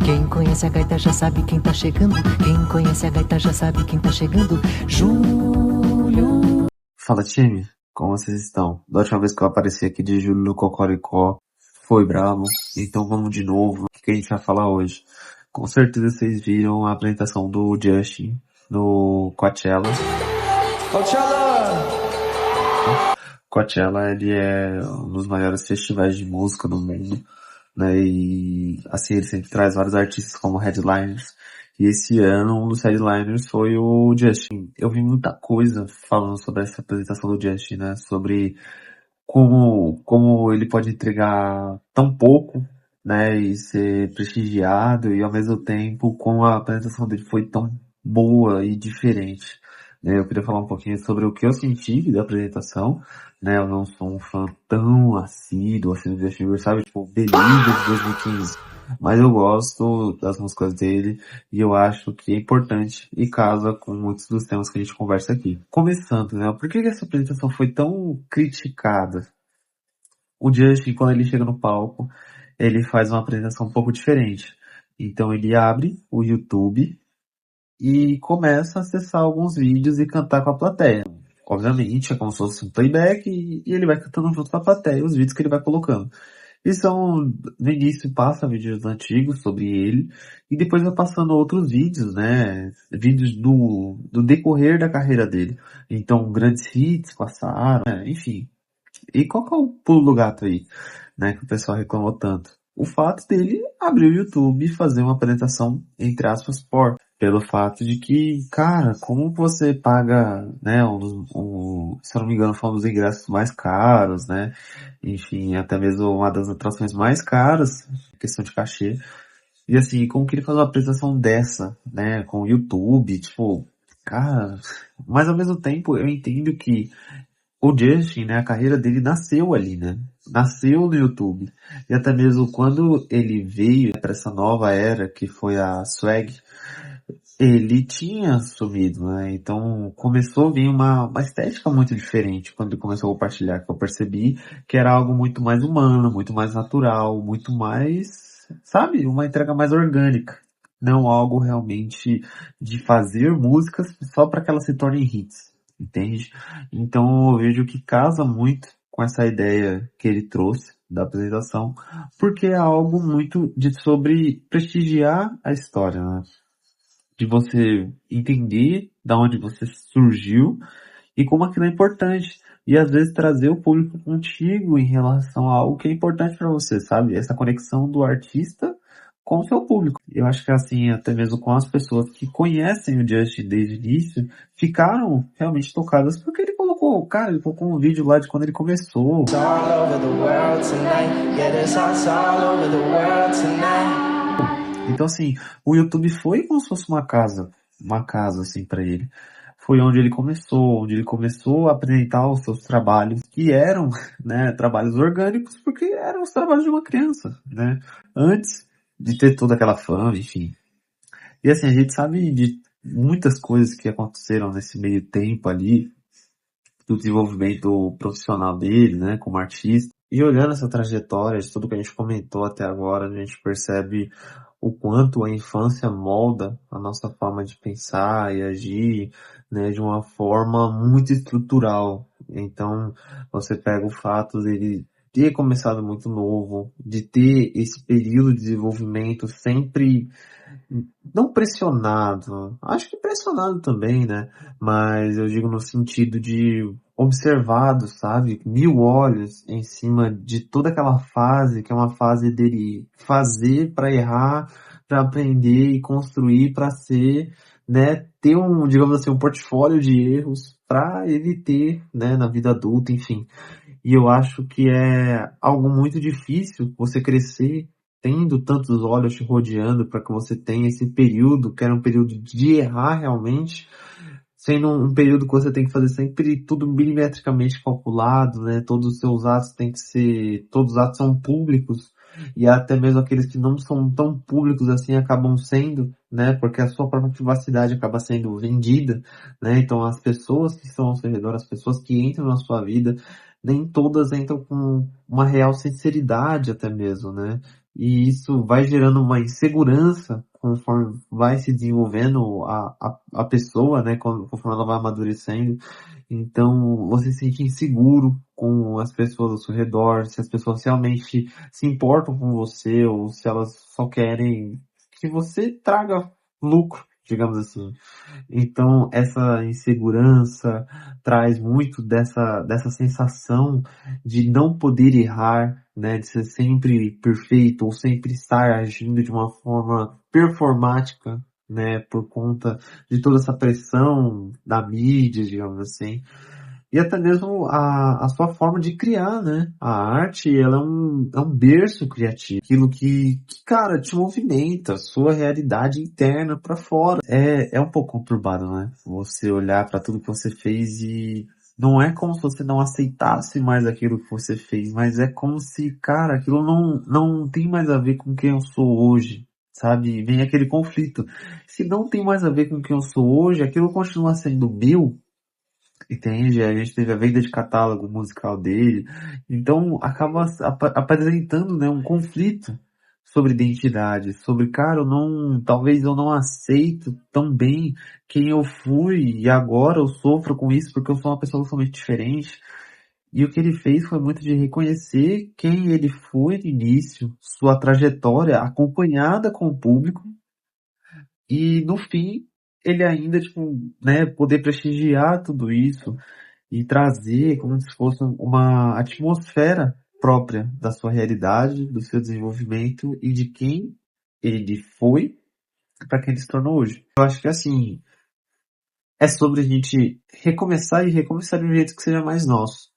Quem conhece a gaita já sabe quem tá chegando. Quem conhece a gaita já sabe quem tá chegando. Júlio. Fala, time, como vocês estão? Da última vez que eu apareci aqui de Júlio no Cocoricó, foi bravo, então vamos de novo. O que a gente vai falar hoje? Com certeza vocês viram a apresentação do Justin no Coachella. Coachella, ele é um dos maiores festivais de música do mundo, né? E assim, ele sempre traz vários artistas como headliners. E esse ano, um dos headliners foi o Justin. Eu vi muita coisa falando sobre essa apresentação do Justin, né? Sobre como ele pode entregar tão pouco, né? E ser prestigiado, e ao mesmo tempo, como a apresentação dele foi tão boa e diferente. Né? Eu queria falar um pouquinho sobre o que eu senti da apresentação, né? Eu não sou um fã tão assíduo assim do Justin Bieber, sabe? Tipo, Believe de 2015. Mas eu gosto das músicas dele e eu acho que é importante e casa com muitos dos temas que a gente conversa aqui. Começando, né? Por que essa apresentação foi tão criticada? O Justin, quando ele chega no palco, ele faz uma apresentação um pouco diferente. Então ele abre o YouTube e começa a acessar alguns vídeos e cantar com a plateia. Obviamente, é como se fosse um playback e ele vai cantando junto com a plateia os vídeos que ele vai colocando. E são, no início passa vídeos antigos sobre ele, e depois vai passando outros vídeos, né? Vídeos do decorrer da carreira dele. Então, grandes hits passaram, né? Enfim. E qual que é o pulo do gato aí, né? Que o pessoal reclamou tanto? O fato dele abrir o YouTube e fazer uma apresentação, entre aspas, pelo fato de que, cara, como você paga, né, se eu não me engano, foi um dos ingressos mais caros, né, enfim, até mesmo uma das atrações mais caras, questão de cachê, e assim, como que ele faz uma apresentação dessa, né, com o YouTube, tipo, cara, mas ao mesmo tempo eu entendo que o Justin, né, a carreira dele nasceu ali, né? Nasceu no YouTube. E até mesmo quando ele veio para essa nova era, que foi a swag, ele tinha sumido, né? Então começou a vir uma estética muito diferente quando ele começou a compartilhar, que eu percebi que era algo muito mais humano, muito mais natural, muito mais, sabe, uma entrega mais orgânica. Não algo realmente de fazer músicas só para que elas se tornem hits, entende? Então eu vejo que casa muito com essa ideia que ele trouxe da apresentação, porque é algo muito sobre prestigiar a história, né? De você entender da onde você surgiu e como aquilo é importante. E às vezes trazer o público contigo em relação a algo que é importante para você, sabe? Essa conexão do artista com o seu público. Eu acho que assim, até mesmo com as pessoas que conhecem o Justin desde o início, ficaram realmente tocadas porque ele colocou, cara, ele colocou um vídeo lá de quando ele começou. Então assim, o YouTube foi como se fosse uma casa assim para ele. Foi onde ele começou a apresentar os seus trabalhos, que eram, né, trabalhos orgânicos, porque eram os trabalhos de uma criança, né, antes de ter toda aquela fama, enfim. E assim, a gente sabe de muitas coisas que aconteceram nesse meio tempo ali, do desenvolvimento profissional dele, né, como artista. E olhando essa trajetória, de tudo que a gente comentou até agora, a gente percebe o quanto a infância molda a nossa forma de pensar e agir, né, de uma forma muito estrutural. Então, você pega o fato dele ter começado muito novo, de ter esse período de desenvolvimento sempre não pressionado, acho que pressionado também, né? Mas eu digo no sentido de observado, sabe? Mil olhos em cima de toda aquela fase, que é uma fase dele fazer para errar, para aprender e construir para ser, né? Ter um, digamos assim, um portfólio de erros para ele ter, né? Na vida adulta, enfim. E eu acho que é algo muito difícil você crescer tendo tantos olhos te rodeando para que você tenha esse período, que era um período de errar realmente, sendo um período que você tem que fazer sempre tudo milimetricamente calculado, né? Todos os seus atos têm que ser, todos os atos são públicos, e até mesmo aqueles que não são tão públicos assim acabam sendo, né? Porque a sua própria privacidade acaba sendo vendida, né? Então as pessoas que estão ao seu redor, as pessoas que entram na sua vida, nem todas entram com uma real sinceridade até mesmo, né? E isso vai gerando uma insegurança conforme vai se desenvolvendo a pessoa, né, conforme ela vai amadurecendo. Então, você se sente inseguro com as pessoas ao seu redor, se as pessoas realmente se importam com você ou se elas só querem que você traga lucro, digamos assim. Então, essa insegurança traz muito dessa sensação de não poder errar, né, de ser sempre perfeito ou sempre estar agindo de uma forma performática, né, por conta de toda essa pressão da mídia, digamos assim. E até mesmo a sua forma de criar, né? A arte, ela é um berço criativo. Aquilo cara, te movimenta, sua realidade interna pra fora. É um pouco conturbado, né? Você olhar pra tudo que você fez e não é como se você não aceitasse mais aquilo que você fez, mas é como se, cara, aquilo não tem mais a ver com quem eu sou hoje. Sabe? Vem aquele conflito. Se não tem mais a ver com quem eu sou hoje, aquilo continua sendo meu, entende? A gente teve a venda de catálogo musical dele. Então acaba apresentando, né, um conflito sobre identidade, sobre, cara, talvez eu não aceito tão bem quem eu fui e agora eu sofro com isso porque eu sou uma pessoa totalmente diferente. E o que ele fez foi muito de reconhecer quem ele foi no início, sua trajetória acompanhada com o público e no fim ele ainda, tipo, né, poder prestigiar tudo isso e trazer como se fosse uma atmosfera própria da sua realidade, do seu desenvolvimento e de quem ele foi para quem ele se tornou hoje. Eu acho que assim, é sobre a gente recomeçar e recomeçar de um jeito que seja mais nosso.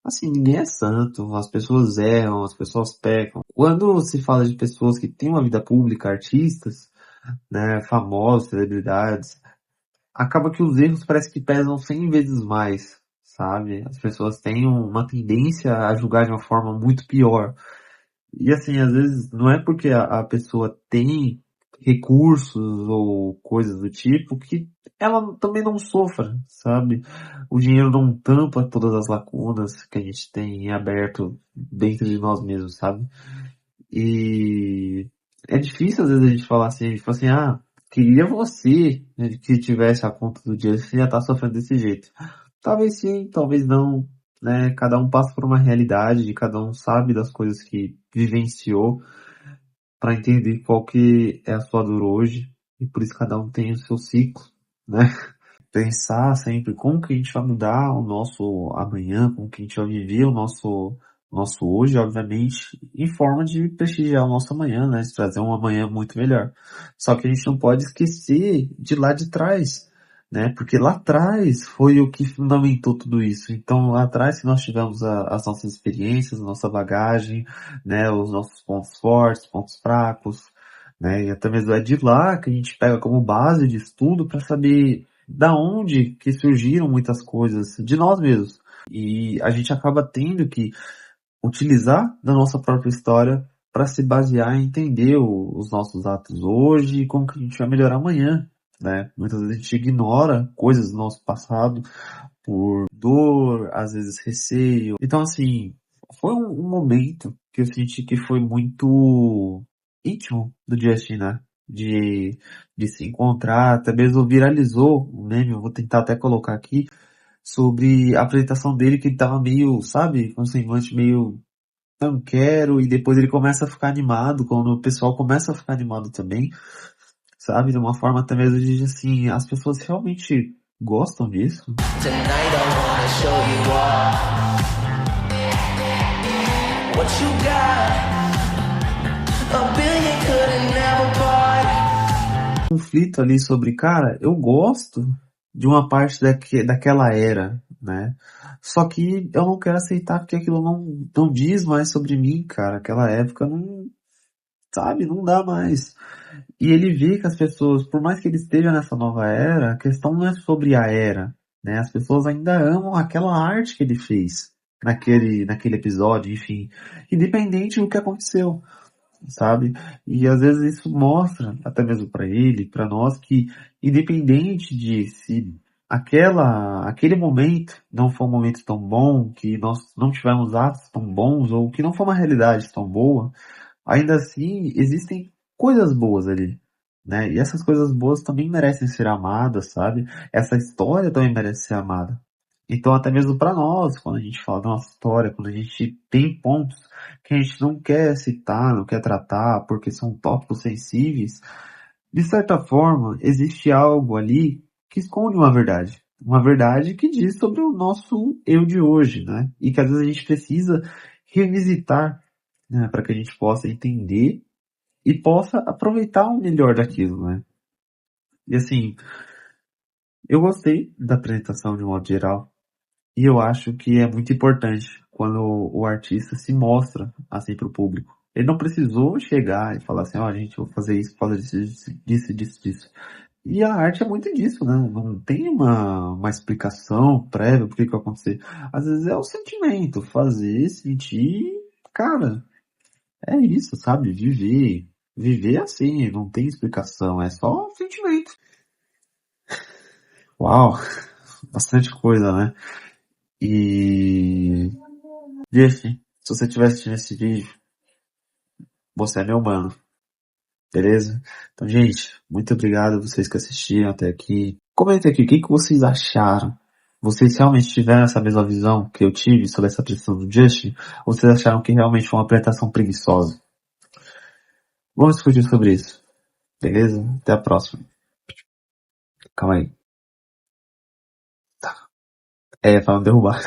Assim, ninguém é santo, as pessoas erram, as pessoas pecam. Quando se fala de pessoas que têm uma vida pública, artistas, né, famosos, celebridades, acaba que os erros parece que pesam 100 vezes mais, sabe? As pessoas têm uma tendência a julgar de uma forma muito pior. E assim, às vezes não é porque a pessoa tem recursos ou coisas do tipo que ela também não sofra, sabe? O dinheiro não tampa todas as lacunas que a gente tem em aberto dentro de nós mesmos, sabe? E é difícil às vezes a gente falar assim, tipo assim, ah, queria você, né, que tivesse a conta do dia, você já tá sofrendo desse jeito. Talvez sim, talvez não, né? Cada um passa por uma realidade, cada um sabe das coisas que vivenciou para entender qual que é a sua dor hoje, e por isso cada um tem o seu ciclo, né? Pensar sempre como que a gente vai mudar o nosso amanhã, como que a gente vai viver o nosso hoje, obviamente, em forma de prestigiar o nosso amanhã, né? De trazer um amanhã muito melhor. Só que a gente não pode esquecer de lá de trás, né? Porque lá atrás foi o que fundamentou tudo isso. Então lá atrás que nós tivemos as nossas experiências, a nossa bagagem, né? Os nossos pontos fortes, pontos fracos, né? E até mesmo é de lá que a gente pega como base de estudo para saber da onde que surgiram muitas coisas de nós mesmos. E a gente acaba tendo que utilizar da nossa própria história para se basear em entender os nossos atos hoje e como que a gente vai melhorar amanhã, né? Muitas vezes a gente ignora coisas do nosso passado por dor, às vezes receio. Então assim, foi um momento que eu senti que foi muito íntimo do Justin, né? De se encontrar, até mesmo viralizou um meme, eu vou tentar até colocar aqui, sobre a apresentação dele, que ele tava meio, sabe, com um semblante meio, não quero, e depois ele começa a ficar animado, quando o pessoal começa a ficar animado também, sabe, de uma forma até mesmo de, assim, as pessoas realmente gostam disso. Tonight I wanna show you all what you got. A billion couldn't never buy. Conflito ali sobre, cara, eu gosto de uma parte daquela era, né? Só que eu não quero aceitar porque aquilo não diz mais sobre mim, cara. Aquela época não, sabe, não dá mais. E ele vê que as pessoas, por mais que ele esteja nessa nova era, a questão não é sobre a era, né? As pessoas ainda amam aquela arte que ele fez naquele episódio, enfim, independente do que aconteceu, sabe? E às vezes isso mostra, até mesmo para ele, para nós, que independente de se aquele momento não foi um momento tão bom, que nós não tivemos atos tão bons, ou que não foi uma realidade tão boa, ainda assim existem coisas boas ali, né? E essas coisas boas também merecem ser amadas, sabe? Essa história também merece ser amada. Então até mesmo para nós, quando a gente fala da nossa história, quando a gente tem pontos que a gente não quer citar, não quer tratar, porque são tópicos sensíveis, de certa forma, existe algo ali que esconde uma verdade. Uma verdade que diz sobre o nosso eu de hoje, né? E que às vezes a gente precisa revisitar, né? Para que a gente possa entender e possa aproveitar o melhor daquilo, né? E assim, eu gostei da apresentação de um modo geral. E eu acho que é muito importante quando o artista se mostra assim para o público. Ele não precisou chegar e falar assim, ó, gente, eu vou fazer isso por causa disso. E a arte é muito disso, né? Não tem uma explicação prévia por que que vai acontecer. Às vezes é o sentimento, fazer, sentir, cara, é isso, sabe? Viver. Viver assim, não tem explicação, é só sentimento. Uau, bastante coisa, né? E, Jeff, se você tivesse assistindo esse vídeo, você é meu mano, beleza? Então, gente, muito obrigado a vocês que assistiram até aqui. Comenta aqui, o que que vocês acharam? Vocês realmente tiveram essa mesma visão que eu tive sobre essa apresentação do Justin? Ou vocês acharam que realmente foi uma apresentação preguiçosa? Vamos discutir sobre isso, beleza? Até a próxima. Calma aí. É, pra não derrubar.